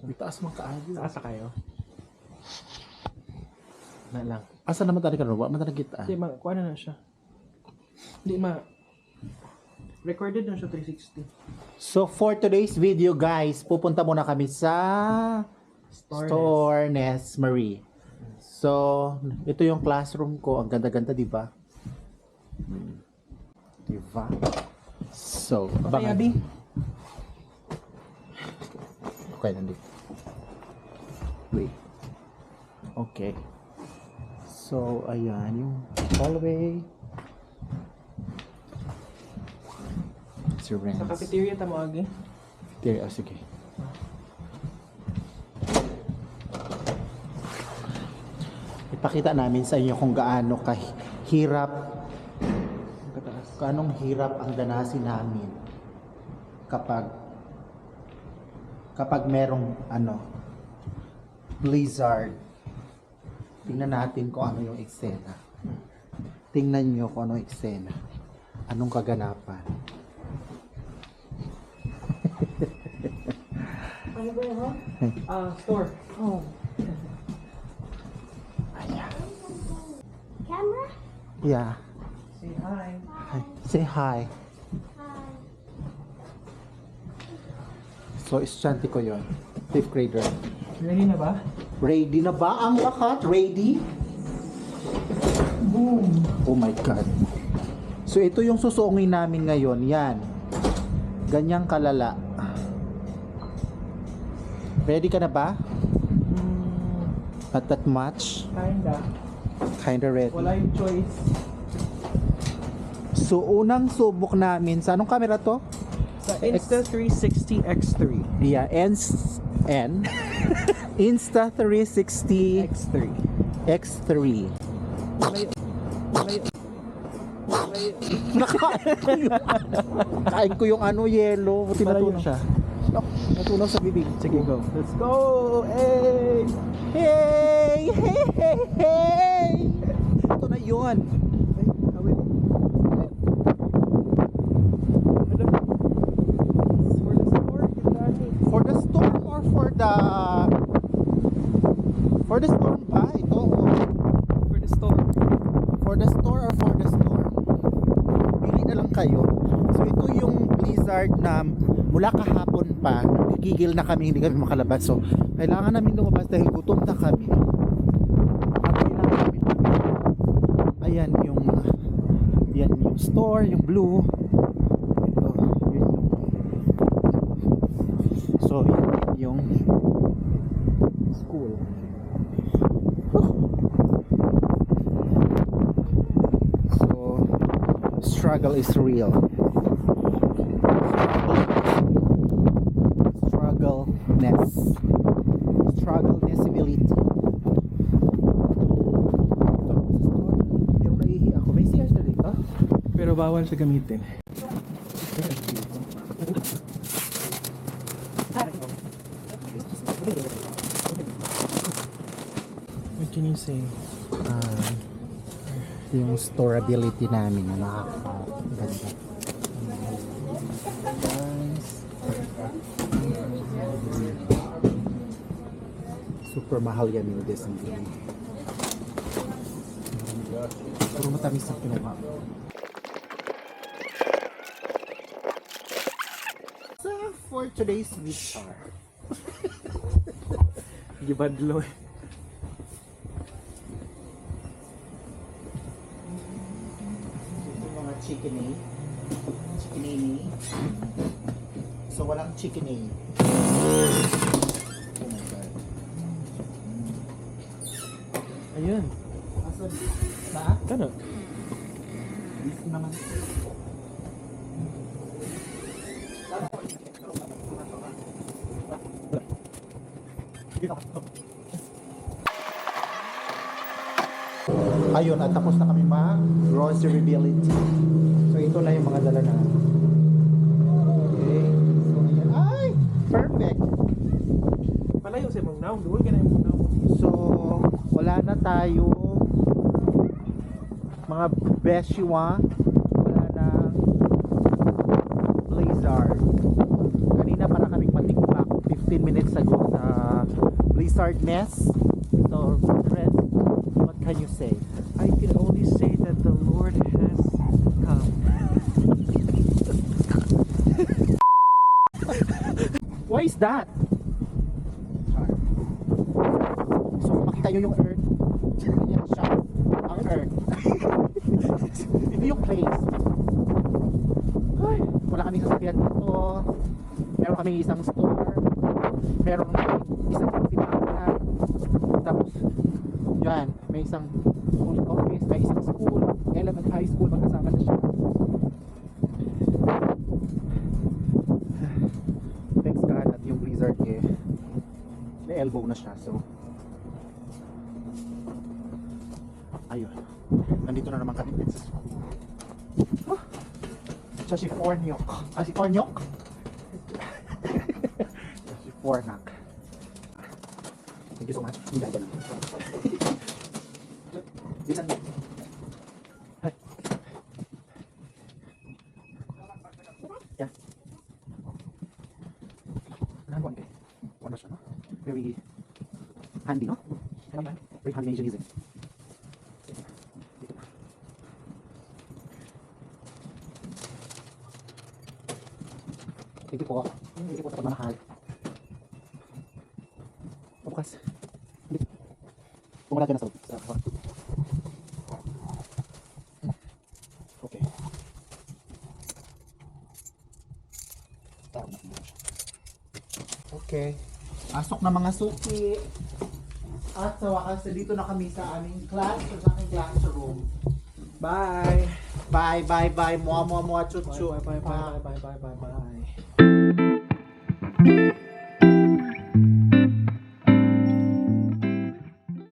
May taas mga kaayo. Taas kayo. Na lang. Asa naman tayo karon? Wa man tayo kita. Hindi, kuha na siya. Hindi, recorded na siya 360. So for today's video guys, pupunta muna kami sa Store Ness Marie. So, ito yung classroom ko. Ang ganda-ganda, di ba? Di ba? So, Okay, Abby. Okay, nandito. Wait. Okay. So, ayan yung hallway. Sa cafeteria tamo agi. Cafeteria, sige. Ipakita namin sa inyo kung gaano kahirap, gaanong hirap ang danasin namin kapag merong Blizzard. Tingnan natin kung ano yung eksena. Tingnan nyo kung ano yung eksena. Anong kaganapan. Ano ba yun, store. Oh. Ayan. Camera? Yeah. Say hi. Hi. Say hi. Hi. So, estudyante ko yon, 5th grader. Ready na ba? Ready na ba ang lahat? Ready? Boom! Oh my God. So, ito yung susuungin namin ngayon. Yan. Ganyang kalala. Ready ka na ba? At that much? Kinda ready. Wala yung choice. So, unang subok namin, sa anong camera to? Sa Insta360 X3. Yeah, Insta360 X3. X3. Malayo. Kain ko yung yellow. Buti natunaw siya. Natunaw sa bibig. Sige, go. Let's go! Hey! Hey! Hey! Hey! Hey! Ito na yun. Ay, kawin. For the storm or for the storm ba? Ito? For the store. For the store or for the storm? Pili na lang kayo. So ito yung blizzard na mula kahapon pa, nagigigil na kami, hindi kami makalabas. So kailangan namin lumabas dahil gutom na kami. At kailangan namin ayan yung store, yung blue. Ito, yun yung so yun yung school. So struggle is real. Strugglenessability. Pero naihi ako. May CR na dito? Pero bawal siya gamitin. What can you say? Yung storability namin na nakakaganda. Super mahal yan yung Disney. Pero matamis na kinuha. So, for today's VCR. Gibadlo. Ito yung mga chicken-a. So, walang chicken-a. Ayun. Asan? Na? Ano? Beef naman. Ayun, at tapos na kami mag-grocery billing. So, ito na yung mga dala na. Okay. So, ayan. Ay! Perfect! Palayo sa mong now. Duwal ka na yung mong now. So, wala na tayo mga beshiwa. Wala na Blizzard. Kanina para kaming matikpak 15 minutes ago sa blizzardness. So, Red, what can you say? I can only say that the Lord has come. Why is that? So kung makita nyo yung earth, yan siya, ang earth. Ito yung place. Ay, wala kaming sasakyan dito. Meron kaming isang store. Meron kaming isang tindahan. Tapos, yan, may isang school office, may isang school, elementary high school, magkasama na siya. Thanks God at yung Blizzard may elbow na siya, so ayun, nandito na naman kami sa school. Sa Chefornak. Chefornak? Sa Chefornak. Thank you so much. Hindi ba na? Bisan mo. Ay. Yeah. Ano ba? Ano siya, no? Very handy, no? Very handy na using. Thank you po. Thank you po sa pagmamahal. Bukas. Pumunta ka na sa okay. Okay. Pasok na mga suki. At sa wakas, dito na kami sa aming class, sa aming classroom. Bye. Bye, bye, bye. Mua, mua, mua, chuchu. Bye.